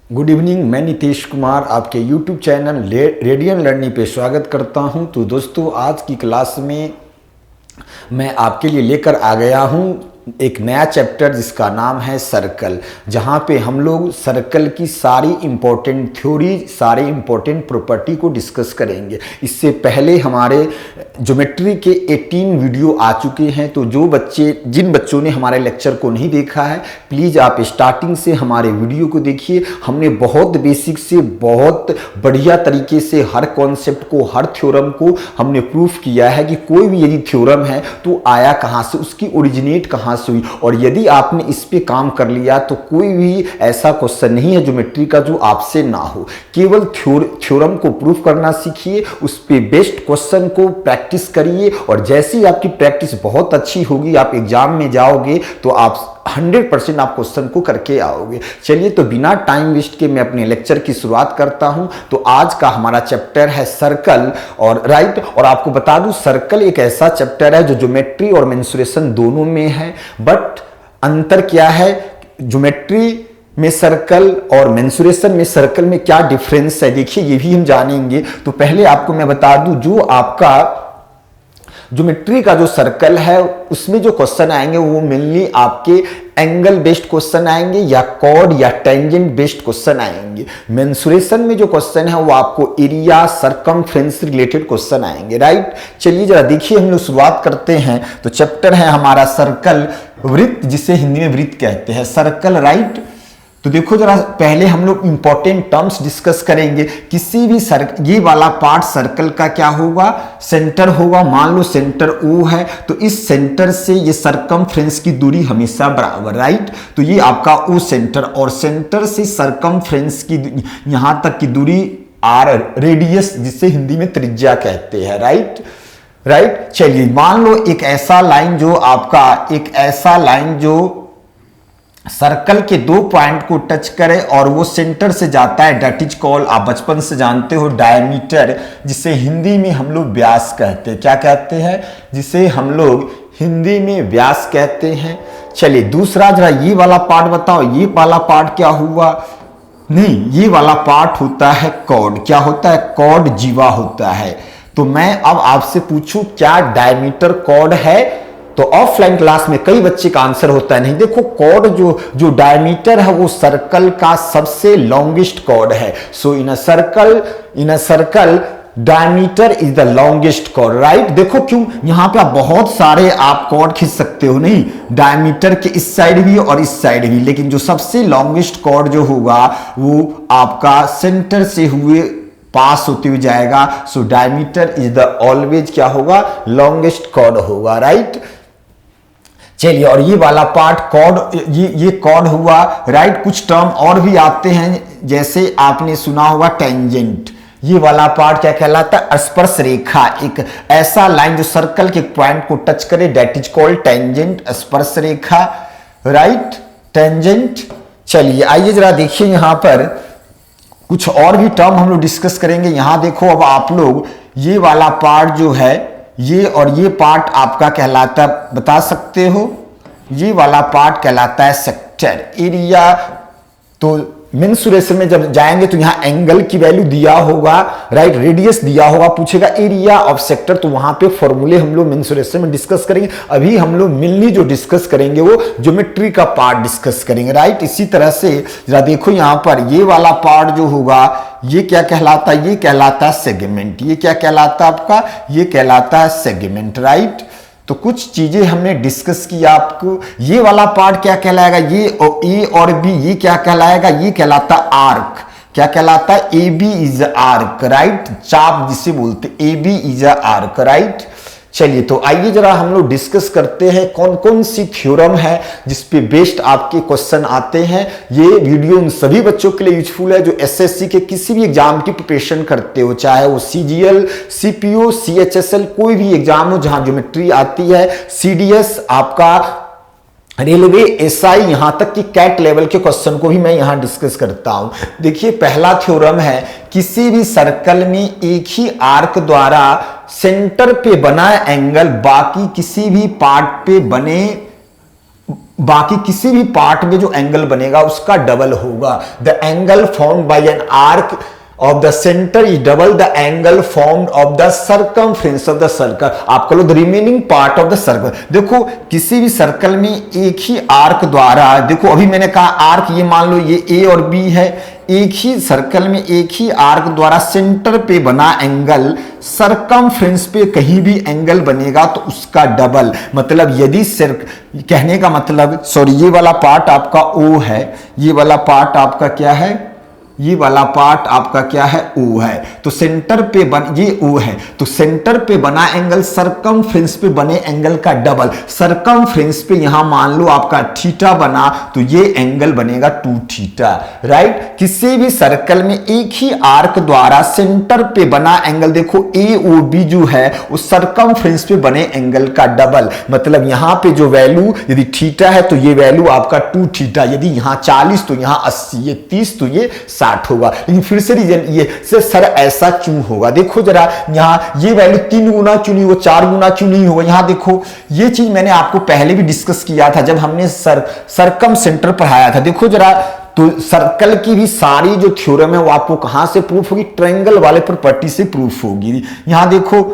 Good evening. मैं नितेश कुमार आपके YouTube channel radian learning पे स्वागत करता हूं। तो दोस्तों, आज की क्लास में मैं आपके लिए लेकर आ गया हूं एक नया चैप्टर जिसका नाम है सर्कल, जहां पे हम लोग सर्कल की सारी इंपॉर्टेंट थ्योरी, सारी इंपॉर्टेंट प्रॉपर्टी को डिस्कस करेंगे। इससे पहले हमारे ज्योमेट्री के 18 वीडियो आ चुके हैं, तो जिन बच्चों ने हमारे लेक्चर को नहीं देखा है, प्लीज़ आप स्टार्टिंग से हमारे वीडियो को देखिए। हमने बहुत बेसिक से बहुत बढ़िया तरीके से हर कॉन्सेप्ट को, हर थ्योरम को हमने प्रूफ किया है कि कोई भी यदि थ्योरम है तो आया कहाँ से, उसकी ओरिजिनेट कहाँ से हुई। और यदि आपने इस पे काम कर लिया तो कोई भी ऐसा क्वेश्चन नहीं है ज्योमेट्री का जो आपसे ना हो। केवल थ्योरम को प्रूफ करना सीखिए, उस पे बेस्ड क्वेश्चन को प्रैक्टिस करिए, और जैसे ही आपकी प्रैक्टिस बहुत अच्छी होगी, आप एग्जाम में जाओगे तो आप 100% आप क्वेश्चन को करके आओगे। चलिए, तो बिना टाइम वेस्ट के मैं अपने लेक्चर की शुरुआत करता हूं। तो आज का हमारा चैप्टर है सर्कल, और राइट, और आपको बता दूं सर्कल एक ऐसा चैप्टर है जो ज्योमेट्री और मेंसुरेशन दोनों में है। बट अंतर क्या है, ज्योमेट्री में सर्कल और मेंसुरेशन में सर्कल में क्या डिफरेंस है, देखिए ये भी हम जानेंगे। तो पहले आपको मैं बता दूं, जो आपका ज्योमेट्री का जो सर्कल है उसमें जो क्वेश्चन आएंगे वो मेनली आपके एंगल बेस्ड क्वेश्चन आएंगे या कॉर्ड या टेंजेंट बेस्ड क्वेश्चन आएंगे। मेंसुरेशन में जो क्वेश्चन है वो आपको एरिया, सरकमफ्रेंस रिलेटेड क्वेश्चन आएंगे। राइट, चलिए जरा देखिए, हम लोग शुरुआत करते हैं। तो चैप्टर है हमारा सर्कल, वृत्त, जिसे हिंदी में वृत्त कहते हैं, सर्कल। राइट, तो देखो जरा, पहले हम लोग इंपॉर्टेंट टर्म्स डिस्कस करेंगे। किसी भी ये वाला पार्ट सर्कल का क्या होगा, सेंटर होगा। मान लो सेंटर O है, तो इस सेंटर से ये सरकमफ्रेंस की दूरी हमेशा बराबर। राइट, तो ये आपका O सेंटर, और सेंटर से सरकमफ्रेंस की यहां तक की दूरी R, रेडियस, जिसे हिंदी में त्रिज्या कहते हैं। राइट, चलिए मान लो एक ऐसा लाइन जो सर्कल के दो पॉइंट को टच करे और वो सेंटर से जाता है, डेट इज कॉल्ड, आप बचपन से जानते हो, डायमीटर, जिसे हिंदी में हम लोग व्यास कहते हैं। क्या कहते हैं, जिसे हम लोग हिंदी में व्यास कहते हैं। चलिए दूसरा, जरा ये वाला पार्ट बताओ, ये वाला पार्ट क्या हुआ? नहीं, ये वाला पार्ट होता है कॉर्ड। क्या होता है? कॉर्ड जीवा होता है। तो मैं अब आपसे पूछूं, क्या डायमीटर कॉर्ड है? तो ऑफलाइन क्लास में कई बच्चे का आंसर होता है नहीं। देखो, कॉर्ड जो डायमीटर है वो सर्कल का सबसे लॉन्गेस्ट कॉर्ड है। So in a circle diameter is the longest chord. Right, देखो क्यों, यहां पे आप बहुत सारे आप कॉर्ड खींच सकते हो, नहीं, डायमीटर के इस साइड भी और इस साइड भी, लेकिन जो सबसे लॉन्गेस्ट कॉर्ड जो होगा वो आपका सेंटर से हुए पास होते हुए जाएगा। So diameter is the always क्या होगा, लॉन्गेस्ट कॉर्ड होगा। राइट, चलिए, और ये वाला पार्ट कॉर्ड, ये कॉर्ड हुआ। राइट, कुछ टर्म और भी आते हैं, जैसे आपने सुना होगा टेंजेंट। ये वाला पार्ट क्या कहलाता है? स्पर्श रेखा, एक ऐसा लाइन जो सर्कल के पॉइंट को टच करे, डेट इज कॉल्ड टेंजेंट, स्पर्श रेखा। Right, tangent. चलिए आइए जरा देखिए, यहां पर कुछ और भी टर्म हम लोग डिस्कस करेंगे। यहां देखो, अब आप लोग ये वाला पार्ट जो है, ये और ये पार्ट आपका कहलाता है, बता सकते हो, ये वाला पार्ट कहलाता है सेक्टर एरिया। तो मेंसुरेशन में जब जाएंगे तो यहां एंगल की वैल्यू दिया होगा, राइट, रेडियस दिया होगा, पूछेगा एरिया ऑफ सेक्टर, तो वहां पे फॉर्मूले हम लोग मेंसुरेशन में डिस्कस करेंगे। अभी हम लोग मेनली जो डिस्कस करेंगे वो ज्योमेट्री का पार्ट डिस्कस करेंगे। राइट, इसी तरह से जरा देखो, यहां पर ये वाला पार्ट जो होगा ये क्या कहलाता है? ये कहलाता है सेगमेंट। ये क्या कहलाता है आपका? ये कहलाता है सेगमेंट। राइट, तो कुछ चीजें हमने डिस्कस की आपको। ये वाला पार्ट क्या कहलाएगा? ये ए और बी, ये क्या कहलाएगा? ये कहलाता आर्क। क्या कहलाता है? A B is arc. Right, चाप जिसे बोलते, A B is arc. Right, चलिए तो आइए जरा हम लोग डिस्कस करते हैं कौन कौन सी थ्योरम है जिसपे बेस्ड आपके क्वेश्चन आते हैं। ये वीडियो उन सभी बच्चों के लिए यूजफुल है जो एसएससी के किसी भी एग्जाम की प्रिपरेशन करते हो, चाहे वो सीजीएल, सीपीओ, सीएचएसएल, कोई भी एग्जाम हो जहां ज्योमेट्री आती है, सीडीएस, आपका रेलवे, एसआई, यहां तक कि कैट लेवल के क्वेश्चन को भी मैं यहां डिस्कस करता हूं। देखिए, पहला थ्योरम है, किसी भी सर्कल में एक ही आर्क द्वारा सेंटर पे बना एंगल बाकी किसी भी पार्ट पे बने बाकी किसी भी पार्ट में जो एंगल बनेगा उसका डबल होगा। The angle formed bye an arc of the center is double the angle formed of the circumference of the circle। आपको लो the remaining part of the circle। देखो किसी भी सर्कल में एक ही आर्क द्वारा, देखो अभी मैंने कहा आर्क, ये मान लो ये A और B है, एक ही सर्कल में एक ही आर्क द्वारा सेंटर पे बना एंगल सरकमफ्रेंस पे कहीं भी एंगल बनेगा तो उसका डबल। मतलब यदि कहने का मतलब, सॉरी, ये वाला पार्ट आपका O है, ये वाला पार्ट आपका क्या है, ये वाला पार्ट आपका क्या है, O है। तो सेंटर पे ये O है, तो सेंटर पे बना एंगल सरकमफ्रेंस पे बने एंगल का डबल। सरकमफ्रेंस पे यहां मान लो आपका थीटा बना तो ये एंगल बनेगा 2 थीटा, राइट। किसी भी सर्कल में एक ही आर्क द्वारा सेंटर पे बना एंगल, देखो AOB जो है उस सरकमफ्रेंस पे बने एंगल का डबल। मतलब यहां पे जो वैल्यू यदि थीटा है तो ये वैल्यू आपका 2 थीटा, यदि यहां 40 तो यहां 80, ये 30 तो ये 60 होगा। लेकिन फिर से रीजन ये सर ऐसा क्यों होगा, देखो जरा यहां ये वैल्यू 3 गुना क्यों नहीं होगा, 4 गुना क्यों नहीं होगा। यहां देखो ये चीज मैंने आपको पहले भी डिस्कस किया था जब हमने सरकम सेंटर पढ़ाया था। देखो जरा, तो सर्कल की भी सारी जो थ्योरम है वो आपको कहां से प्रूफ होगी, ट्रायंगल वाले प्रॉपर्टी से प्रूफ होगी। यहां देखो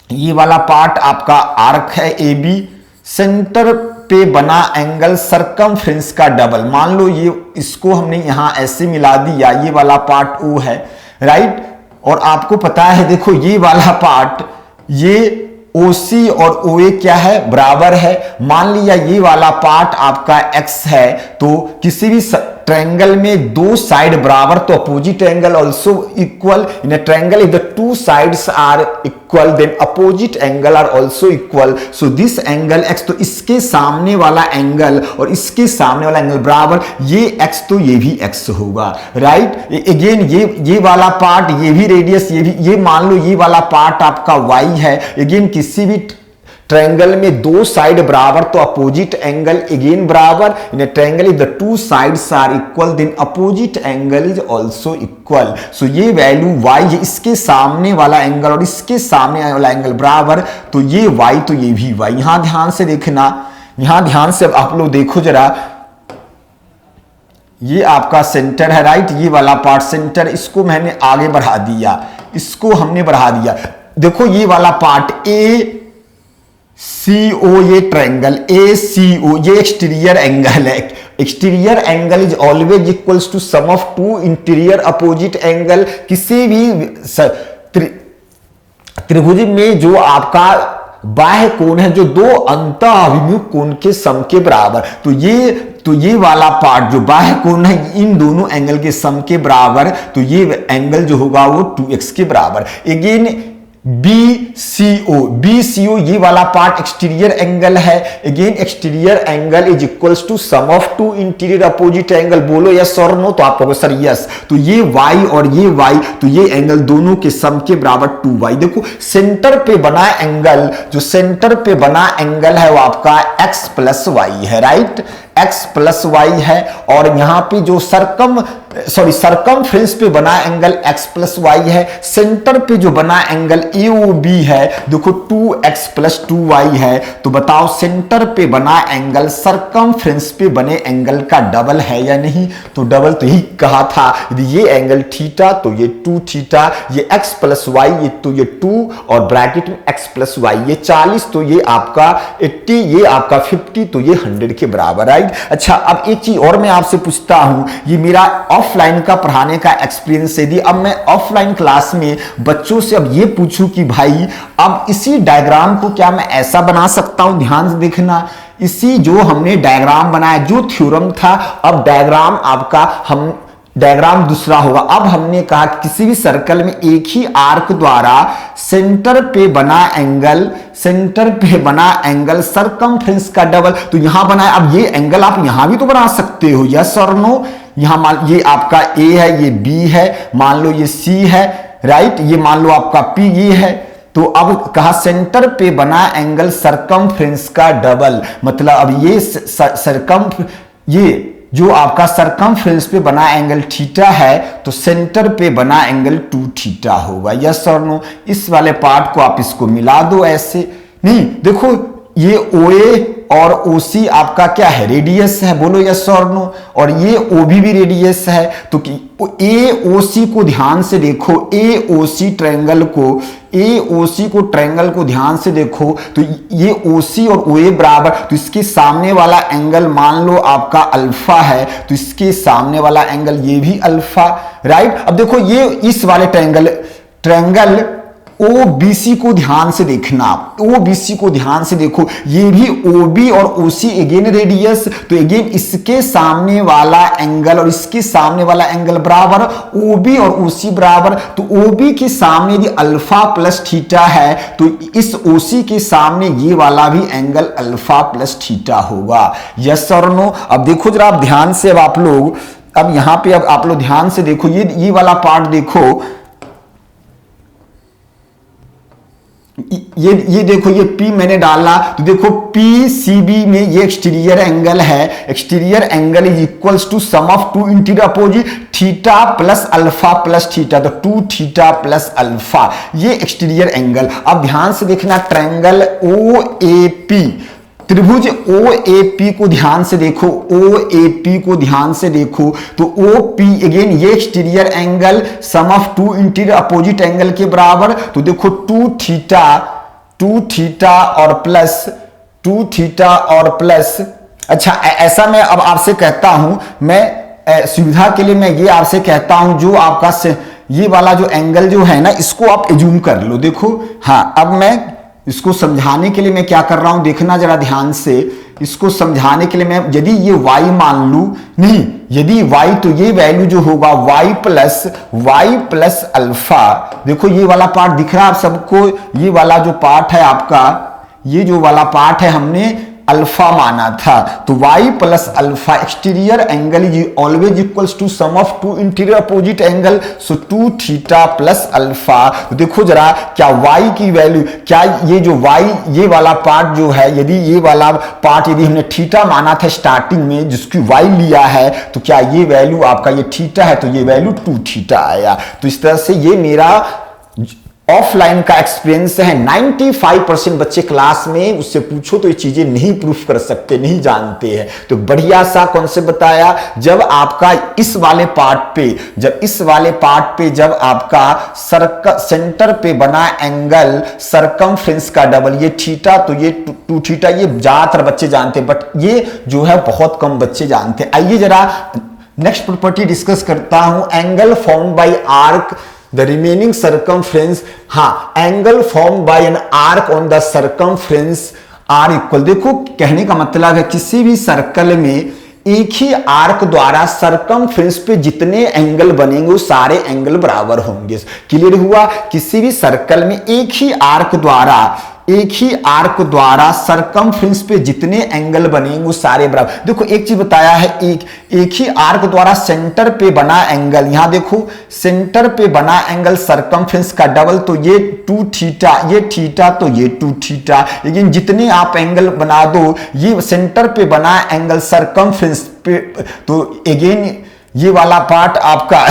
ये वाला पार्ट आपका आर्क है AB, सेंटर पे बना एंगल सरकमफ्रेंस का डबल। मान लो ये इसको हमने यहां ऐसे मिला दिया, ये वाला पार्ट O है, राइट। और आपको पता है देखो ये वाला पार्ट, ये OC और OA क्या है, बराबर है। मान लिया ये वाला पार्ट आपका X है, तो किसी भी ट्रायंगल में दो साइड बराबर तो opposite angle also equal. In a triangle if the two sides are equal then opposite angle are also equal. So this angle x, तो इसके सामने वाला एंगल और इसके सामने वाला एंगल बराबर, ये x तो ये भी x होगा, राइट। अगेन ये वाला पार्ट, ये भी रेडियस, ये भी, ये मान लो ये वाला पार्ट आपका y है। अगेन किसी भी ट्रायंगल में दो साइड बराबर तो अपोजिट एंगल अगेन बराबर। In a triangle if the two sides are equal then opposite angle is also equal. So ये वैल्यू y, ये इसके सामने वाला एंगल और इसके सामने वाला एंगल बराबर, तो ये y तो ये भी y। यहां ध्यान से देखना, यहां ध्यान से आप लोग देखो जरा, ये आपका सेंटर है, राइट। ये वाला पार्ट सेंटर, इसको मैंने आगे बढ़ा दिया, इसको हमने बढ़ा दिया। देखो ये वाला पार्ट ACO, ये ट्रायंगल ACO, ये एक्सटीरियर एंगल है। Exterior angle is always equals to sum of two interior opposite angle. किसी भी त्रिभुज में जो आपका बाह्य कोण है, जो दो अंतः अभिमुख कोण के सम के बराबर, तो ये वाला पार्ट जो बाह्य कोण है इन दोनों एंगल के सम के बराबर, तो ये एंगल जो होगा वो 2x के बराबर। अगेन BCO, ये वाला पार्ट एक्सटीरियर एंगल है। Again exterior angle is equals to sum of two interior opposite angle. बोलो यस और नो, तो आप कहोगे सर यस। तो ये y और ये y, तो ये एंगल दोनों के सम के बराबर 2y। देखो सेंटर पे बना एंगल, जो सेंटर पे बना एंगल है वो आपका x प्लस y है, राइट। x प्लस y है। और यहां पे जो सरकमफ्रेंस पे बना एंगल x प्लस y है। सेंटर पे जो बना एंगल AOB है, देखो 2x प्लस 2y है। तो बताओ सेंटर पे बना एंगल सरकमफ्रेंस पे बने एंगल का डबल है या नहीं। तो डबल तो ही कहा था, यदि ये एंगल थीटा तो ये 2 थीटा, ये x प्लस y, ये तो ये 2 और ब्रैकेट में x प्लस y, ये 40 तो ये आपका 80, ये आपका 50 तो ये 100 के बराबर, राइट। अच्छा, अब एक चीज और मैं आपसे पूछता हूं, ये मेरा ऑफलाइन का पढ़ाने का एक्सपीरियंस है। अब मैं ऑफलाइन क्लास में बच्चों से अब ये पूछूं कि भाई अब इसी डायग्राम को क्या मैं ऐसा बना सकता हूं, ध्यान से देखना, इसी जो हमने डायग्राम बनाया, जो थ्योरम था, अब डायग्राम आपका हम डायग्राम दूसरा होगा। अब हमने कहा किसी भी सर्कल में एक ही आर्क द्वारा सेंटर पे बना एंगल सरकमफ्रेंस का डबल, तो यहां बनाया। अब ये एंगल आप यहां भी तो बना सकते हो, यस और नो। यहां मान ये आपका A है, ये B है, मान लो ये C है, राइट। ये मान लो आपका P ये है। तो अब कहा सेंटर पे बना एंगल सरकमफ्रेंस का डबल, मतलब अब ये जो आपका सरकमफ्रेंस पे बना एंगल थीटा है, तो सेंटर पे बना एंगल 2 थीटा होगा, यस और नो। इस वाले पार्ट को आप इसको मिला दो ऐसे, नहीं देखो ये OA और OC आपका क्या है, रेडियस है, बोलो यस और नो। और ये OB भी रेडियस है, तो AOC को ध्यान से देखो, AOC ट्रायंगल को ध्यान से देखो, तो ये OC और OA बराबर, तो इसके सामने वाला एंगल मान लो आपका अल्फा है, तो इसके सामने वाला एंगल ये भी अल्फा, राइट। अब देखो ये इस वाले ट्रायंगल OBC को ध्यान से देखना, OBC को ध्यान से देखो, ये भी OB और OC अगेन रेडियस, तो अगेन इसके सामने वाला एंगल और इसके सामने वाला एंगल बराबर, OB और OC बराबर, तो OB के सामने यदि अल्फा प्लस थीटा है, तो इस OC के सामने ये वाला भी एंगल अल्फा प्लस थीटा होगा, यस और नो। अब देखो जरा आप ध्यान से, अब आप लोग अब यहां पे अब आप लोग ध्यान से देखो, ये वाला पार्ट देखो, ये देखो, ये P मैंने डाला, तो देखो PCB में ये एक्सटीरियर एंगल है, exterior angle is equals to sum of two interior opposite theta plus alpha plus theta, तो 2 थीटा प्लस अल्फा, ये एक्सटीरियर एंगल। अब ध्यान से देखना, ट्रायंगल OAP, त्रिभुज OAP को ध्यान से देखो, OAP को ध्यान से देखो, तो OP अगेन ये exterior angle sum of two interior opposite angle के बराबर, तो देखो 2 थीटा और प्लस, अच्छा ऐसा मैं अब आपसे कहता हूं, मैं सुविधा के लिए मैं ये आपसे कहता हूं, जो आपका ये वाला जो एंगल जो है ना, इसको आप एज्यूम कर लो। देखो हाँ, अब मैं इसको समझाने के लिए मैं क्या कर रहा हूं, देखना जरा ध्यान से, इसको समझाने के लिए मैं यदि ये y मान लू, नहीं यदि y, तो ये वैल्यू जो होगा y प्लस अल्फा, देखो ये वाला पार्ट दिख रहा है आप सबको, ये वाला जो पार्ट है आपका, ये जो वाला पार्ट है हमने अल्फा माना था, तो y plus alpha, exterior angle is always equals to sum of two interior opposite angle, so 2 theta plus alpha. तो देखो जरा, क्या y की वैल्यू, क्या ये जो y ये वाला पार्ट जो है, यदि ये वाला पार्ट यदि हमने थीटा माना था स्टार्टिंग में, जिसकी y लिया है, तो क्या ये वैल्यू आपका ये थीटा है, तो ये वैल्यू 2 थीटा आया। तो इस तरह से ये मेरा ऑफलाइन का एक्सपीरियंस है। 95% बच्चे क्लास में उससे पूछो तो ये चीजें नहीं प्रूफ कर सकते, नहीं जानते हैं। तो बढ़िया सा कॉन्सेप्ट बताया, जब आपका इस वाले पार्ट पे जब आपका सेंटर पे बना एंगल सरकमफ्रेंस का डबल, ये थीटा, तो ये 2 थीटा, ये ज्यादातर बच्चे जानते हैं, बट ये जो है बहुत कम बच्चे जानते हैं। आइए जरा नेक्स्ट प्रॉपर्टी डिस्कस करता हूं, angle formed by arc the remaining circumference, हाँ, angle form by an arc on the circumference are equal. देखो कहने का मतलब है, किसी भी सर्कल में एक ही आर्क द्वारा सरकमफ्रेंस पे जितने एंगल बनेंगे वो सारे एंगल बराबर होंगे। क्लियर हुआ? किसी भी सर्कल में एक ही आर्क द्वारा सरकमफ्रेंस पे जितने एंगल बनेंगे वो सारे बराबर। देखो एक चीज बताया है, एक ही आर्क द्वारा सेंटर पे बना एंगल, यहां देखो सेंटर पे बना एंगल सरकमफ्रेंस का डबल, तो ये 2 थीटा, ये थीटा, तो ये 2 थीटा। लेकिन जितने आप एंगल बना दो, ये सेंटर पे बना एंगल सरकमफ्रेंस पे, तो अगेन ये वाला पार्ट आपका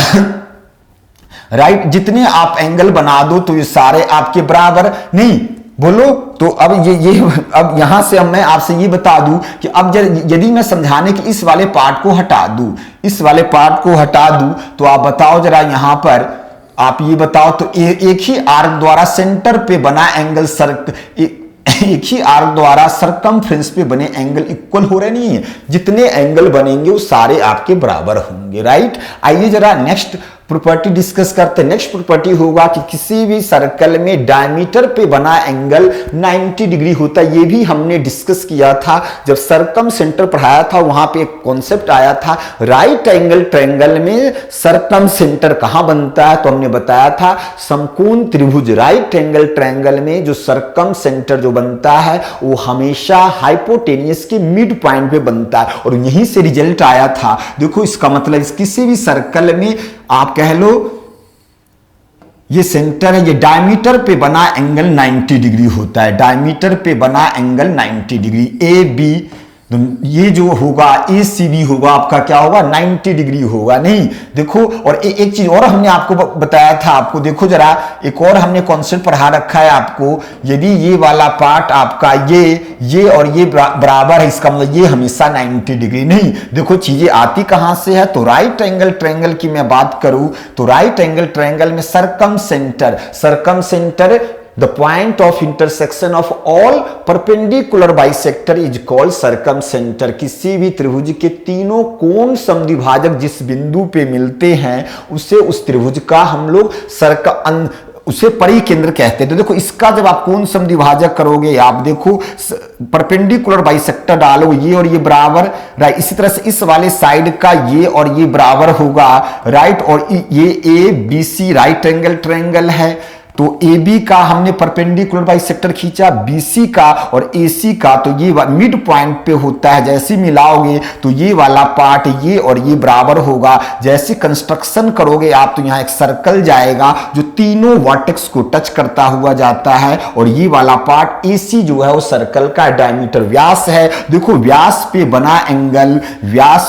राइट, जितने आप एंगल बना दो तो ये सारे आपके बराबर नहीं, बोलो। तो अब ये अब यहां से अब मैं आपसे ये बता दूं कि अब यदि मैं समझाने के इस वाले पार्ट को हटा दूं, तो आप बताओ जरा, यहां पर आप ये बताओ, तो एक ही आर्क द्वारा सेंटर पे बना एंगल एक ही आर्क द्वारा सरकमफ्रेंस पे बने एंगल इक्वल हो रहे नहीं है, जितने एंगल बनेंगे वो सारे आपके बराबर होंगे, राइट। आइए जरा नेक्स्ट प्रॉपर्टी डिस्कस करते हैं। नेक्स्ट प्रॉपर्टी होगा कि किसी भी सर्कल में डायमीटर पे बना एंगल 90 डिग्री होता है। ये भी हमने डिस्कस किया था जब सरकम सेंटर पढ़ाया था, वहां पे एक कॉन्सेप्ट आया था, राइट एंगल ट्रायंगल में सरकम सेंटर कहां बनता है, तो हमने बताया था समकोण त्रिभुज राइट एंगल ट्रायंगल में जो सरकम सेंटर जो बनता है वो हमेशा हाइपोटेनियस के मिड पॉइंट पे बनता है, और यहीं से रिजल्ट आया था। देखो इसका मतलब किसी भी सर्कल में आप कह लो ये सेंटर है, ये डायमीटर पे बना एंगल 90 डिग्री होता है, डायमीटर पे बना एंगल 90 डिग्री। ए बी ये जो होगा ACB होगा आपका क्या होगा 90 डिग्री होगा। नहीं देखो, और एक चीज और हमने आपको बताया था, आपको देखो जरा, एक और हमने कॉन्सेप्ट पढ़ा रखा है आपको, यदि ये वाला पार्ट आपका ये और ये बराबर है, इसका मतलब ये हमेशा 90 डिग्री। नहीं देखो, चीजें आती कहां से है, तो राइट एंगल ट्रायंगल की मैं बात करूं तो राइट एंगल ट्रायंगल में सरकम centre the point of intersection of all perpendicular bisector is called circumcenter। किसी भी त्रिभुज के तीनों कोण समद्विभाजक जिस बिंदु पे मिलते हैं उसे उस त्रिभुज का हम लोग उसे परिकेंद्र कहते हैं। तो देखो, इसका जब आप कोण समद्विभाजक करोगे, आप देखो परपेंडिकुलर बाइसेक्टर डालोगे, ये और ये बराबर, राइट। इसी तरह से इस वाले साइड का ये और ये बराबर होगा, राइट। और ये ABC राइट एंगल ट्रायंगल है, तो AB का हमने परपेंडिकुलर बाइसेक्टर खींचा, BC का और AC का, तो ये मिड पॉइंट पे होता है। जैसे मिलाओगे तो ये वाला पार्ट ये और ये बराबर होगा। जैसे कंस्ट्रक्शन करोगे आप तो यहाँ एक सर्कल जाएगा जो तीनों वर्टेक्स को टच करता हुआ जाता है, और ये वाला पार्ट AC जो है वो सर्कल का डायमीटर व्यास है। देखो, व्यास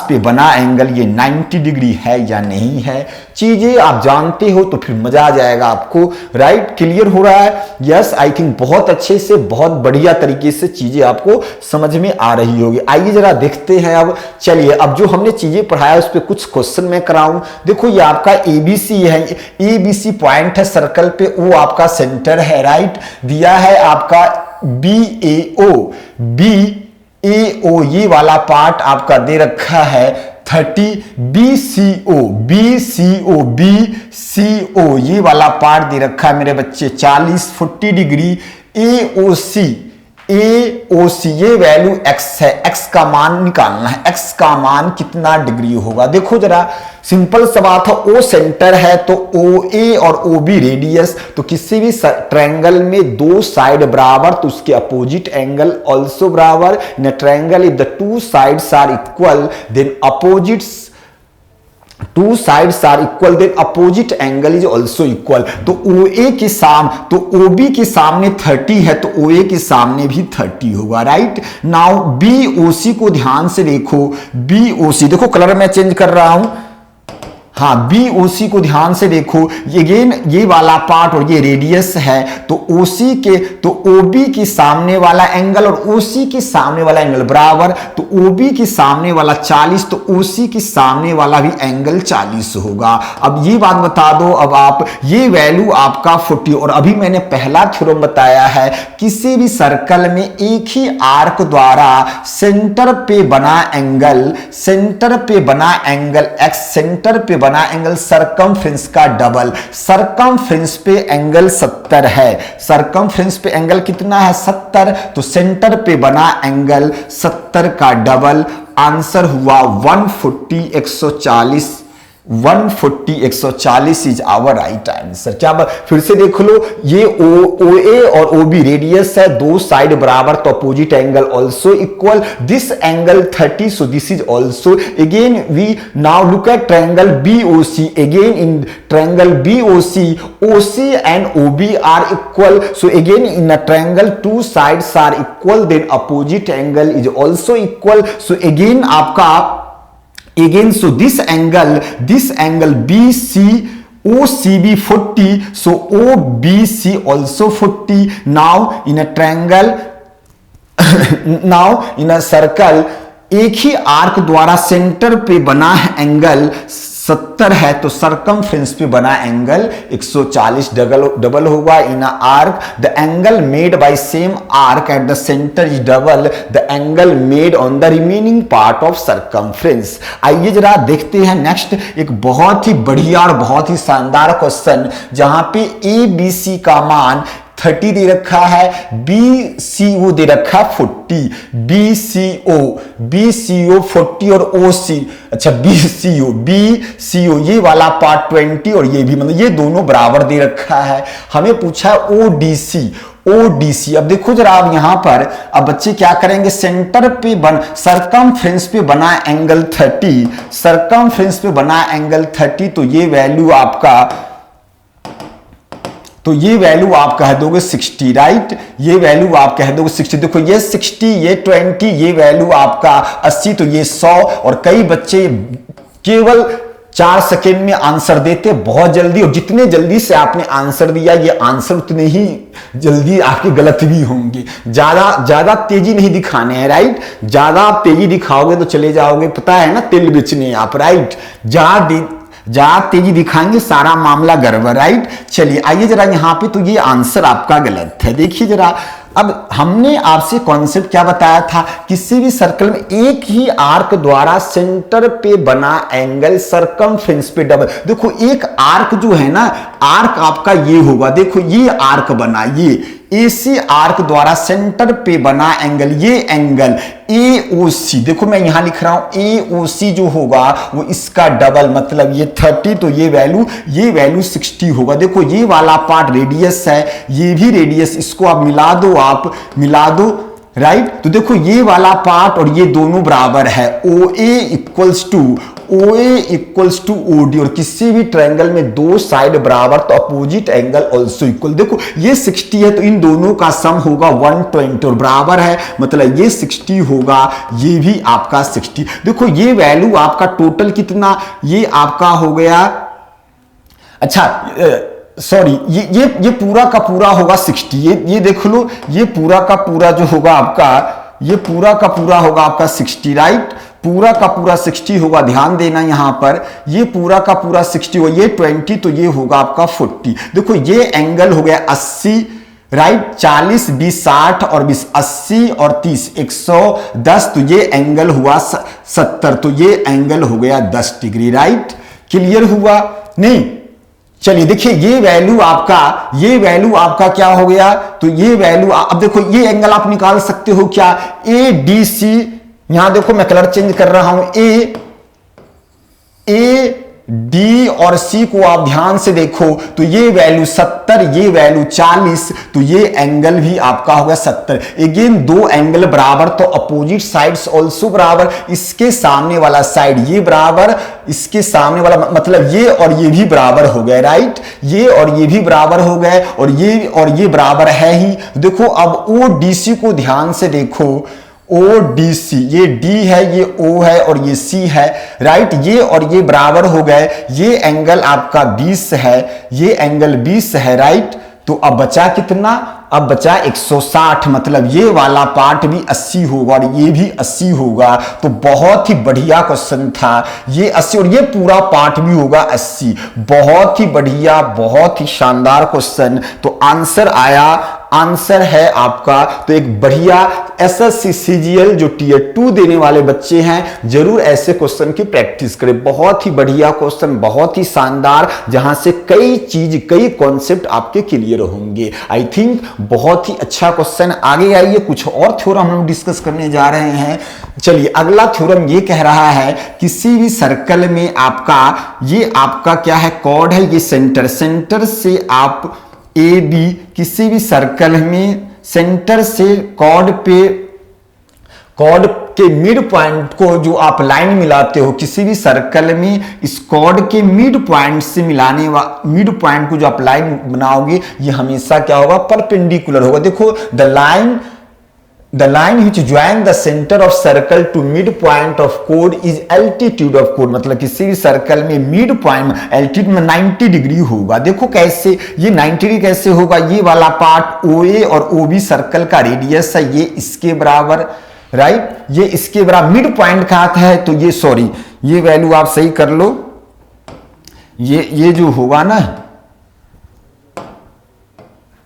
पे बना एंगल ये 90 डिग्री है या नहीं है। चीजें आप जानते हो तो फिर मजा आ जाएगा आपको, राइट। क्लियर हो रहा है? यस, आई थिंक बहुत अच्छे से, बहुत बढ़िया तरीके से चीजें आपको समझ में आ रही होगी। आइए जरा देखते हैं अब। चलिए, अब जो हमने चीजें पढ़ाया उस पर कुछ क्वेश्चन मैं कराऊं। देखो, ये आपका ABC है, ABC पॉइंट है सर्कल पे, वो आपका सेंटर है, राइट। दिया है आपका BAO, ये वाला पार्ट आपका दे रखा है 30, BCO ये वाला पार्ट दे रखा है मेरे बच्चे 40 डिग्री। AOC ये वैल्यू x है, x का मान निकालना है, x का मान कितना डिग्री होगा। देखो जरा, सिंपल सा बात है, O सेंटर है तो OA और OB रेडियस, तो किसी भी ट्रायंगल में दो साइड बराबर तो उसके अपोजिट एंगल ऑल्सो बराबर। In a triangle if the two sides are equal then two sides are equal then opposite angle is also equal. तो OA के सामने, तो OB के सामने 30 है तो OA के सामने भी 30 होगा, राइट। नाउ BOC को ध्यान से देखो, BOC देखो कलर मैं चेंज कर रहा हूं, हाँ, BOC को ध्यान से देखो, अगेन ये वाला पार्ट और ये रेडियस है, तो OB के सामने वाला एंगल और OC के सामने वाला एंगल बराबर, तो OB के सामने वाला 40 तो OC के सामने वाला भी एंगल 40 होगा। अब ये बात बता दो, अब आप ये वैल्यू आपका 40, और अभी मैंने पहला थ्योरम बताया है, किसी भी सर्कल में एक ही आर्क द्वारा सेंटर पे बना एंगल x, सेंटर पे बना एंगल सरकमफ्रेंस का डबल। सरकमफ्रेंस पे एंगल 70 है, सरकमफ्रेंस पे एंगल कितना है 70, तो सेंटर पे बना एंगल 70 का डबल। आंसर हुआ 140 140 इज आवर राइट आंसर। क्या फिर से देख लो, ये OA और OB रेडियस है, दो साइड बराबर तो opposite angle also equal. This angle 30 so this is also. Again we now look at triangle BOC। Again in triangle BOC OC and OB are equal, so again in a triangle two sides are equal then opposite angle is also equal. So again आपका so this angle BCOCB 40, so OBC also 40. Now in a circle एक ही arc द्वारा centre पे बना angle 70 है तो circumference पे बना angle 140 double होगा। In arc the angle made by same arc at the centre is double the angle made on the remaining part of circumference. आइए जरा देखते हैं नेक्स्ट एक बहुत ही बढ़िया और बहुत ही शानदार क्वेश्चन, जहां पे ABC का मान 30 दे रखा है, BCO दे रखा 40, BCO 40 और OC, अच्छा BCO ये वाला पार्ट 20 और ये भी, मतलब ये दोनों बराबर दे रखा है। हमें पूछा ODC। अब देखो जरा, आप यहां पर अब बच्चे क्या करेंगे, सेंटर पे सरकमफ्रेंस पे बना एंगल 30, सरकमफ्रेंस पे बना एंगल 30, तो ये वैल्यू आपका तो ये वैल्यू आप कह दोगे 60, राइट। ये वैल्यू आप कह दोगे 60। देखो ये 60, ये 20, ये वैल्यू आपका 80, तो ये 100। और कई बच्चे केवल 4 सेकेंड में आंसर देते बहुत जल्दी, और जितने जल्दी से आपने आंसर दिया ये आंसर उतने ही जल्दी आपके गलत भी होंगे। ज्यादा तेजी नहीं दिखाने हैं, राइट। ज्यादा आप तेजी दिखाओगे तो चले जाओगे, पता है ना, तिल बेचने आप, राइट। ज्यादा तेजी दिखाएंगे सारा मामला गड़बड़, राइट। चलिए आइए जरा यहां पे, तो ये आंसर आपका गलत है। देखिए जरा, अब हमने आपसे कॉन्सेप्ट क्या बताया था, किसी भी सर्कल में एक ही आर्क द्वारा सेंटर पे बना एंगल सरकमफ्रेंस पे डबल। देखो एक आर्क जो है ना, आर्क आपका ये होगा, देखो ये आर्क बना, ये AC आर्क द्वारा सेंटर पे बना एंगल, ये एंगल AOC, देखो मैं यहां लिख रहा हूं AOC जो होगा वो इसका डबल, मतलब ये 30, तो ये वैल्यू 60 होगा। देखो ये वाला पार्ट रेडियस है, ये भी रेडियस, इसको आप मिला दो, राइट। तो देखो ये वाला पार्ट और ये दोनों बराबर है, OA इक्वल्स टू OD, और किसी भी ट्रायंगल में दो साइड बराबर तो अपोजिट एंगल ऑल्सो इक्वल। देखो ये 60 है तो इन दोनों का सम होगा 120, और बराबर है मतलब ये 60 होगा, ये भी आपका 60। देखो ये वैल्यू आपका टोटल कितना, ये आपका हो गया, अच्छा सॉरी, ये पूरा का पूरा होगा 60। ये देख लो, ये पूरा का पूरा जो होगा आपका, ये पूरा का पूरा होगा आपका 60, राइट। पूरा का पूरा 60 होगा, ध्यान देना यहां पर, ये पूरा का पूरा 60 हो, ये 20, तो ये होगा आपका 40। देखो ये एंगल हो गया 80, राइट। 40 20 60 और 20 80 और 30 110, तो ये एंगल हुआ 70, तो ये एंगल हो गया 10 डिग्री, राइट। क्लियर हुआ नहीं? चलिए देखिए ये वैल्यू आपका क्या हो गया, तो ये वैल्यू, अब देखो ये एंगल आप निकाल सकते हो क्या, ADC, यहां देखो मैं कलर चेंज कर रहा हूं, A D और C को आप ध्यान से देखो, तो ये वैल्यू 70, ये वैल्यू 40, तो ये एंगल भी आपका होगा 70। अगेन दो एंगल बराबर तो अपोजिट साइड्स ऑल्सो बराबर, इसके सामने वाला साइड ये बराबर, इसके सामने वाला मतलब ये और ये भी बराबर हो गए, राइट। ये और ये भी बराबर हो गए, और ये बराबर है ही। देखो अब ODC को ध्यान से देखो, ODC, ये D है, ये O है और ये C है, राइट। ये और ये बराबर हो गए, ये एंगल आपका 20 है, ये एंगल 20 है, राइट। तो अब बचा कितना, अब बचा 160, मतलब ये वाला पार्ट भी 80 होगा और ये भी 80 होगा। तो बहुत ही बढ़िया क्वेश्चन था ये, 80 और ये पूरा पार्ट भी होगा 80। बहुत ही बढ़िया, बहुत ही शानदार क्वेश्चन। तो आंसर है आपका, तो एक बढ़िया SSC CGL जो Tier 2 देने वाले बच्चे हैं जरूर ऐसे क्वेश्चन की प्रैक्टिस करें। बहुत ही बढ़िया क्वेश्चन, बहुत ही शानदार, जहां से कई कॉन्सेप्ट आपके क्लियर होंगे। आई थिंक बहुत ही अच्छा क्वेश्चन। आगे आइए, कुछ और थ्योरम हम डिस्कस करने जा रहे हैं। चलिए अगला थ्योरम ये कह रहा है, किसी भी सर्कल में आपका क्या है, कॉर्ड है, ये सेंटर से आप AB, किसी भी सर्कल में सेंटर से कॉर्ड के मिड पॉइंट को जो आप लाइन मिलाते हो, किसी भी सर्कल में इस कॉर्ड के मिड पॉइंट से मिड पॉइंट को जो आप लाइन बनाओगे, ये हमेशा क्या होगा, परपेंडिकुलर होगा। देखो the line which join the center of circle to mid point of chord is altitude of chord, मतलब किसी भी सर्कल में मिड पॉइंट एल्टीट्यूड में 90 डिग्री होगा। देखो कैसे, ये 90 डिग्री कैसे होगा, ये वाला पार्ट OA और OB सर्कल का रेडियस है, ये इसके बराबर, राइट, ये इसके बराबर। मिड पॉइंट कहा है, तो ये सॉरी, ये वैल्यू आप सही कर लो, ये जो होगा ना,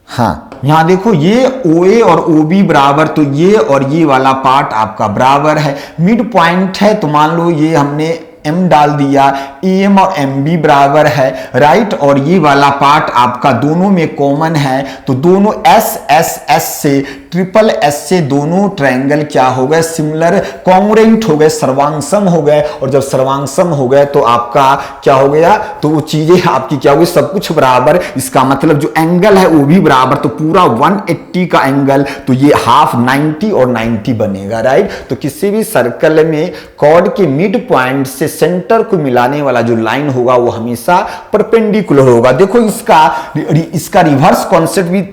हाँ यहां देखो ये OA और OB बराबर, तो ये और ये वाला पार्ट आपका बराबर है। मिड पॉइंट है तो मान लो ये हमने M डाल दिया, AM और MB बराबर है, राइट। और ये वाला पार्ट आपका दोनों में कॉमन है, तो दोनों S से ट्रिपल S से दोनों ट्रायंगल क्या हो गए, सिमिलर कॉन्ग्रुएंट हो गए, सर्वांगसम हो गए। और जब सर्वांगसम हो गए तो आपका क्या हो गया, तो वो चीजें आपकी क्या हो गई, सब कुछ बराबर। इसका मतलब जो एंगल है वो भी बराबर, तो पूरा 180 का एंगल, तो ये हाफ 90 और 90 बनेगा, राइट। तो किसी भी सर्कल में कॉर्ड के मिड पॉइंट से सेंटर को मिलाने वाला जो लाइन होगा वो हमेशा परपेंडिकुलर होगा। देखो इसका रिवर्स कॉन्सेप्ट भी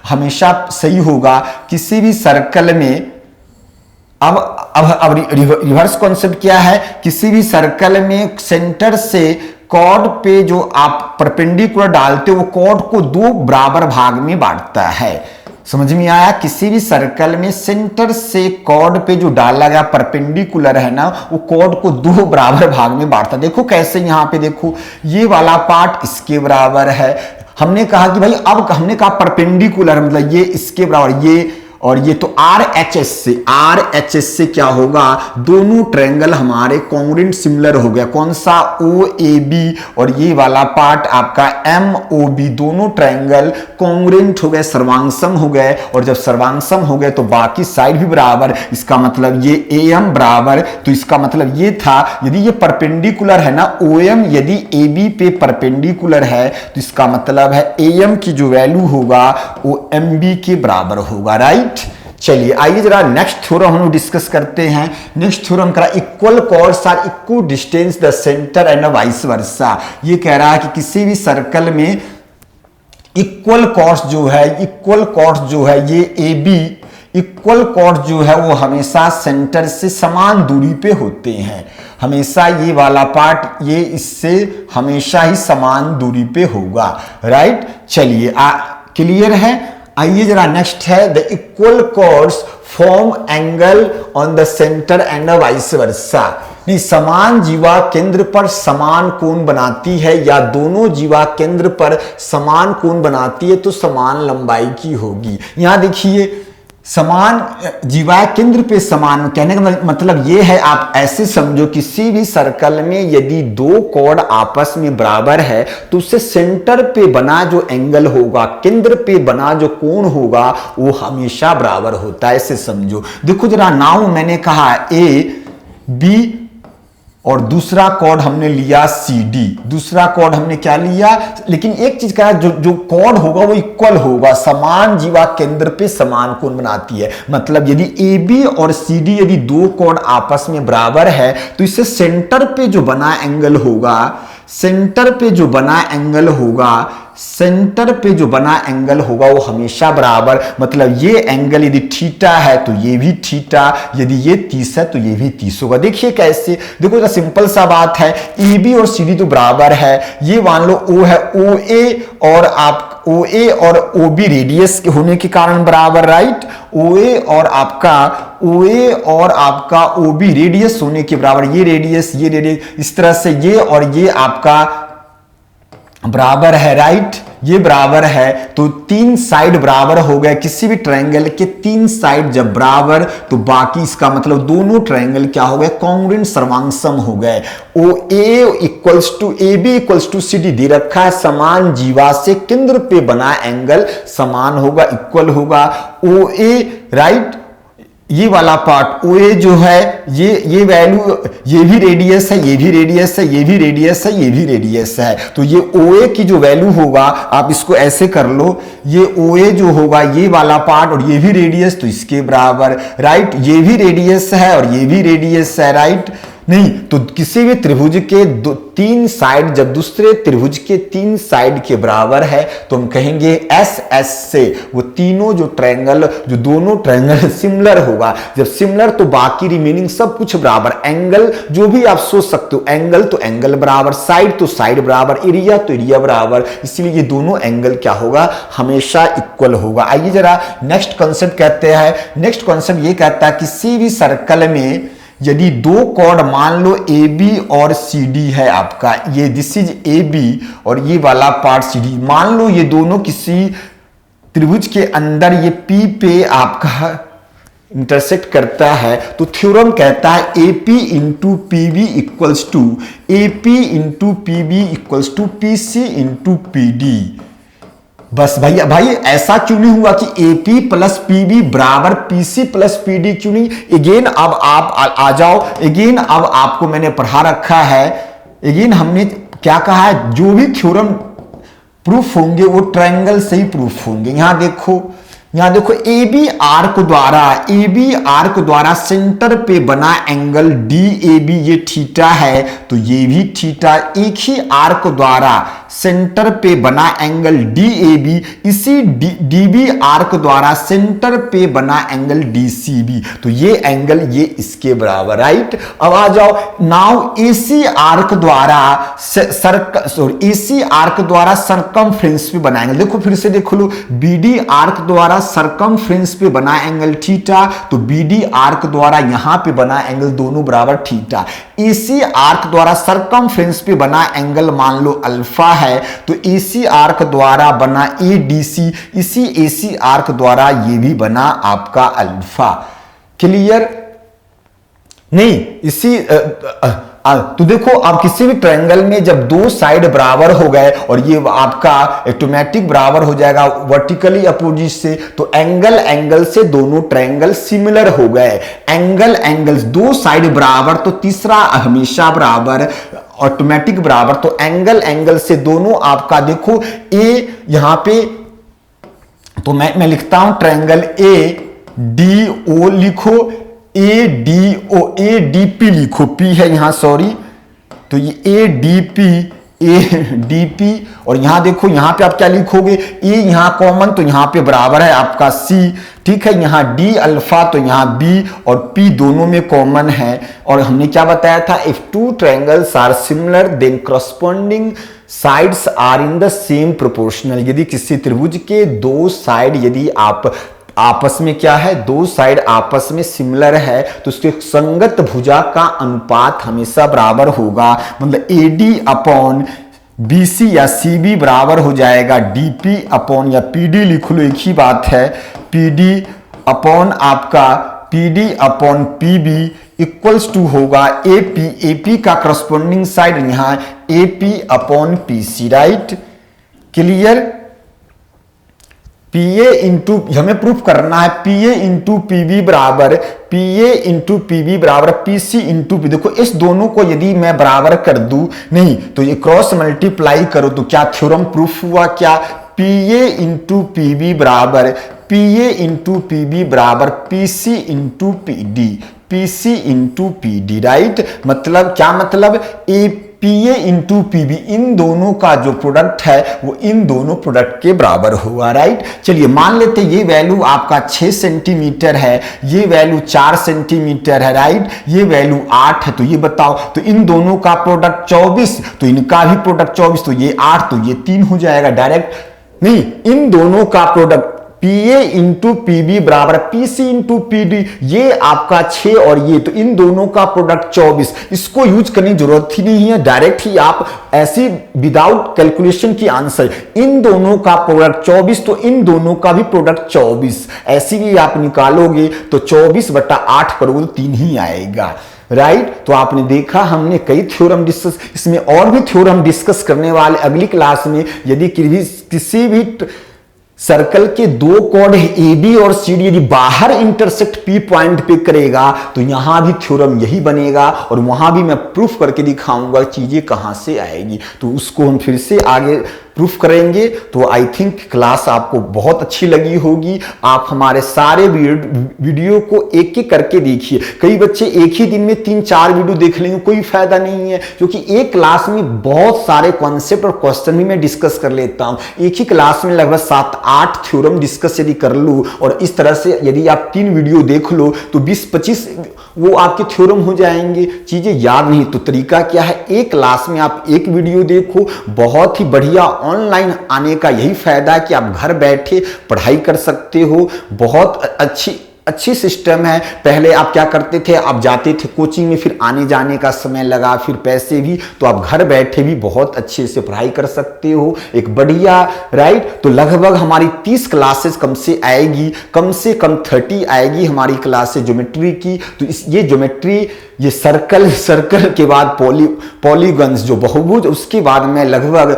हमेशा सही होगा। किसी भी सर्कल में अब रिवर्स कॉन्सेप्ट क्या है, किसी भी सर्कल में सेंटर से कॉर्ड पे जो आप परपेंडिकुलर डालते हो वो कॉर्ड को दो बराबर भाग में बांटता है। समझ में आया? किसी भी सर्कल में सेंटर से कॉर्ड पे जो डाला गया परपेंडिकुलर है ना, वो कॉर्ड को दो बराबर भाग में बांटता। देखो कैसे, यहां पे देखो ये वाला पार्ट इसके बराबर है। हमने कहा कि भाई, अब हमने कहा परपेंडिकुलर मतलब ये इसके बराबर, ये और ये, तो RHS से क्या होगा, दोनों ट्रायंगल हमारे कॉन्ग्रुएंट सिमिलर हो गया। कौन सा? OAB और ये वाला पार्ट आपका MOB, दोनों ट्रायंगल कॉन्ग्रुएंट हो गए, सर्वांगसम हो गए। और जब सर्वांगसम हो गए तो बाकी साइड भी बराबर, इसका मतलब ये AM बराबर, तो इसका मतलब ये था यदि ये परपेंडिकुलर है ना, OM यदि AB पे परपेंडिकुलर है तो इसका मतलब है AM की जो वैल्यू होगा वो MB के बराबर होगा। राइट? चलिए आइए जरा नेक्स्ट थ्योरम हम डिस्कस करते हैं। नेक्स्ट थ्योरम करा equal chords are equal distance the centre and vice versa. ये कह रहा है कि किसी भी सर्कल में इक्वल कॉर्ड्स जो है ये AB इक्वल कॉर्ड जो है वो हमेशा सेंटर से समान दूरी पे होते हैं। हमेशा ये वाला पार्ट ये इससे हमेशा ही समान दूरी पे होगा। राइट? चलिए क्लियर है? आइए जरा नेक्स्ट है, the equal chords form angle on the centre and vice versa. नहीं, समान जीवा केंद्र पर समान कोण बनाती है या दोनों जीवा केंद्र पर समान कोण बनाती है तो समान लंबाई की होगी। यहां देखिए, समान जीवा केंद्र पे समान, कहने का मतलब ये है, आप ऐसे समझो किसी भी सर्कल में यदि दो कॉर्ड आपस में बराबर है तो उससे सेंटर पे बना जो एंगल होगा, केंद्र पे बना जो कोण होगा वो हमेशा बराबर होता है। ऐसे समझो। देखो जरा, नाउ मैंने कहा AB और दूसरा कॉर्ड हमने लिया CD, दूसरा कॉर्ड हमने क्या लिया, लेकिन एक चीज कहा, जो कॉर्ड होगा वो इक्वल होगा, समान जीवा केंद्र पे समान कोण बनाती है। मतलब यदि AB और CD यदि दो कॉर्ड आपस में बराबर है तो इससे सेंटर पे जो बना एंगल होगा, सेंटर पे जो बना एंगल होगा वो हमेशा बराबर, मतलब ये एंगल यदि थीटा है तो ये भी थीटा, यदि ये 30 है तो ये भी 30 होगा। देखिए कैसे, देखो तो सिंपल सा बात है, AB और CD तो बराबर है। ये मान लो O है, OA और OB रेडियस के होने के कारण बराबर। राइट? OA और आपका OB रेडियस होने के बराबर, ये रेडियस इस तरह से ये और ये आपका बराबर है। राइट? ये बराबर है तो तीन साइड बराबर हो गए। किसी भी ट्रायंगल के तीन साइड जब बराबर तो बाकी, इसका मतलब दोनों ट्रायंगल क्या हो गए, कॉन्ग्रुएंट सर्वांगसम हो गए। OA equals to AB equals to CD दे रखा है, समान जीवा से केंद्र पे बना एंगल समान होगा, इक्वल होगा। OA राइट, ये वाला पार्ट OA जो है ये वैल्यू, ये भी रेडियस है, ये भी रेडियस है, ये भी रेडियस है, ये भी रेडियस है। तो ये OA की जो वैल्यू होगा, आप इसको ऐसे कर लो, ये OA जो होगा ये वाला पार्ट और ये भी रेडियस तो इसके बराबर। राइट? ये भी रेडियस है और ये भी रेडियस है। राइट? नहीं तो किसी भी त्रिभुज के तीन साइड जब दूसरे त्रिभुज के तीन साइड के बराबर है तो हम कहेंगे SS से वो तीनों जो दोनों ट्रायंगल सिमिलर होगा। जब सिमिलर तो बाकी रिमेनिंग सब कुछ बराबर, एंगल जो भी आप सोच सकते हो, एंगल तो एंगल बराबर, साइड तो साइड बराबर, एरिया तो एरिया बराबर, इसलिए ये दोनों एंगल क्या होगा, हमेशा इक्वल होगा। आइए जरा नेक्स्ट कॉन्सेप्ट कहते हैं। नेक्स्ट कॉन्सेप्ट ये कहता है किसी भी सर्कल में यदि दो कॉर्ड मान लो AB और CD है आपका, ये दिस इज AB और ये वाला पार्ट CD, मान लो ये दोनों किसी त्रिभुज के अंदर ये P पे आपका इंटरसेक्ट करता है तो थ्योरम कहता है AP into PB equals to AP into PB equals to PC into PD। बस भाई ऐसा क्यों नहीं हुआ कि AP प्लस PB बराबर PC प्लस PD क्यों नहीं? अगेन अब आप आ जाओ, अगेन अब आपको मैंने पढ़ा रखा है, अगेन हमने क्या कहा है, जो भी थ्योरम प्रूफ होंगे वो ट्रायंगल से ही प्रूफ होंगे। यहां देखो यहां देखो ए बी आर्क द्वारा सेंटर पे बना एंगल डी ए बी ये थीटा है, तो ये भी थीटा। एक ही आर्क द्वारा सेंटर पे बना एंगल डी ए बी, इसी डी बी आर्क द्वारा सेंटर पे बना एंगल डी सी बी, तो ये एंगल ये इसके बराबर, राइट। अब आ जाओ, नाउ एसी आर्क द्वारा सरकमफ्रेंस पे बना एंगल, देखो फिर से देख लो, बीडी आर्क द्वारा सरकमफ्रेंस पे बना एंगल थीटा, तो बीडी आर्क द्वारा यहां पे बना एंगल दोनों बराबर थीटा। एसी आर्क द्वारा सरकमफ्रेंस पे बना एंगल मान लो अल्फा है, तो एसी आर्क द्वारा बना एडीसी, इसी एसी आर्क द्वारा ये भी बना आपका अल्फा। क्लियर? नहीं, इसी तो देखो, अब किसी भी ट्रायंगल में जब दो साइड बराबर हो गए और ये आपका ऑटोमेटिक बराबर हो जाएगा वर्टिकली अपोजिट से, तो एंगल से दोनों ट्रायंगल सिमिलर हो गए। एंगल्स दो साइड बराबर, तो तीसरा हमेशा बराबर, ऑटोमेटिक बराबर, तो एंगल से दोनों आपका देखो ए यहां पे, तो मैं लिखता हूं ट्रायंगल ए डी ओ लिखो, ए डी पी लिखो, पी है यहां सॉरी, तो ये ए डी पी, और यहां देखो यहां पे आप क्या लिखोगे, ए यहां कॉमन, तो यहां पे बराबर है आपका सी, ठीक है। यहां डी अल्फा, तो यहां बी और पी दोनों में कॉमन है। और हमने क्या बताया था, if two triangles are similar then corresponding sides are in the same proportional. यदि किसी त्रिभुज के दो साइड यदि आपस में क्या है, दो साइड आपस में सिमिलर है, तो उसके संगत भुजा का अनुपात हमेशा बराबर होगा। मतलब एडी अपॉन बीसी या सीबी बराबर हो जाएगा डीपी अपॉन, या पीडी लिख लो, एक ही बात है, पीडी अपॉन आपका PD upon PB equals to होगा एपी का करस्पॉन्डिंग साइड यहां AP upon PC, right. Clear? PA into, हमें प्रूफ करना है, पीए इंटू पीबी बराबर पीसी इंटू पी। देखो इस दोनों को यदि मैं बराबर कर दूं, नहीं तो ये क्रॉस मल्टीप्लाई करो, तो क्या थ्योरम प्रूफ हुआ, क्या पीए इंटू पीबी बराबर पीसी इंटू पीडी, राइट। मतलब क्या मतलब, ए पीए इंटू पीबी, इन दोनों का जो प्रोडक्ट है वो इन दोनों प्रोडक्ट के बराबर हुआ, राइट। चलिए मान लेते ये वैल्यू आपका 6 सेंटीमीटर है, ये वैल्यू 4 सेंटीमीटर है, राइट। ये वैल्यू 8 है, तो ये बताओ, तो इन दोनों का प्रोडक्ट 24, तो इनका भी प्रोडक्ट 24, तो ये 8, तो ये 3 हो जाएगा डायरेक्ट। नहीं, इन दोनों का प्रोडक्ट पीए इंटू पीबी बराबर पीसी इंटू पीडी, ये आपका 6 और ये, तो इन दोनों का प्रोडक्ट 24। इसको यूज करने की जरूरत ही नहीं है, डायरेक्ट ही आप ऐसी विदाउट कैलकुलेशन की आंसर, इन दोनों का प्रोडक्ट 24, तो इन दोनों का भी प्रोडक्ट 24, ऐसी भी आप निकालोगे तो 24/8 करोगे तो 3 ही आएगा, राइट। तो आपने देखा, हमने कई थ्योरम डिस्कस, इसमें और भी थ्योरम डिस्कस करने वाले अगली क्लास में। यदि किसी भी सर्कल के दो कोण ए बी और सी डी यदि बाहर इंटरसेक्ट पी पॉइंट पे करेगा, तो यहां भी थ्योरम यही बनेगा, और वहां भी मैं प्रूफ करके दिखाऊंगा चीजें कहां से आएगी, तो उसको हम फिर से आगे प्रूफ करेंगे। तो आई थिंक क्लास आपको बहुत अच्छी लगी होगी। आप हमारे सारे वीडियो को एक एक करके देखिए। कई बच्चे एक ही दिन में 3-4 वीडियो देख लेंगे, कोई फायदा नहीं है, क्योंकि एक क्लास में बहुत सारे कॉन्सेप्ट और क्वेश्चन भी मैं डिस्कस कर लेता हूं। एक ही क्लास में लगभग 7-8 थ्योरम डिस्कस यदि कर लूं, और इस तरह से यदि आप 3 वीडियो देख लो तो 20-25 वो आपके थ्योरम हो जाएंगे। चीजें याद नहीं, तो तरीका क्या है, एक क्लास में आप एक वीडियो देखो। बहुत ही बढ़िया ऑनलाइन आने का यही फायदा है कि आप घर बैठे पढ़ाई कर सकते हो। बहुत अच्छी सिस्टम है। पहले आप क्या करते थे, आप जाते थे कोचिंग में, फिर आने जाने का समय लगा, फिर पैसे भी, तो आप घर बैठे भी बहुत अच्छे से पढ़ाई कर सकते हो, एक बढ़िया, राइट। तो लगभग हमारी 30 क्लासेस कम से कम 30 आएगी हमारी क्लास से ज्योमेट्री की। तो ये ज्योमेट्री, ये सर्कल के बाद पॉलीगन्स जो बहुभुज, उसके बाद मैं लगभग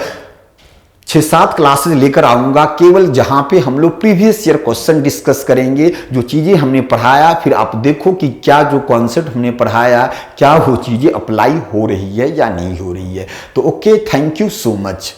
6-7 क्लासेस लेकर आऊंगा, केवल जहां पे हम लोग प्रीवियस ईयर क्वेश्चन डिस्कस करेंगे, जो चीजें हमने पढ़ाया, फिर आप देखो कि क्या जो कॉन्सेप्ट हमने पढ़ाया, क्या वो चीजें अप्लाई हो रही है या नहीं हो रही है। तो okay, thank you so much.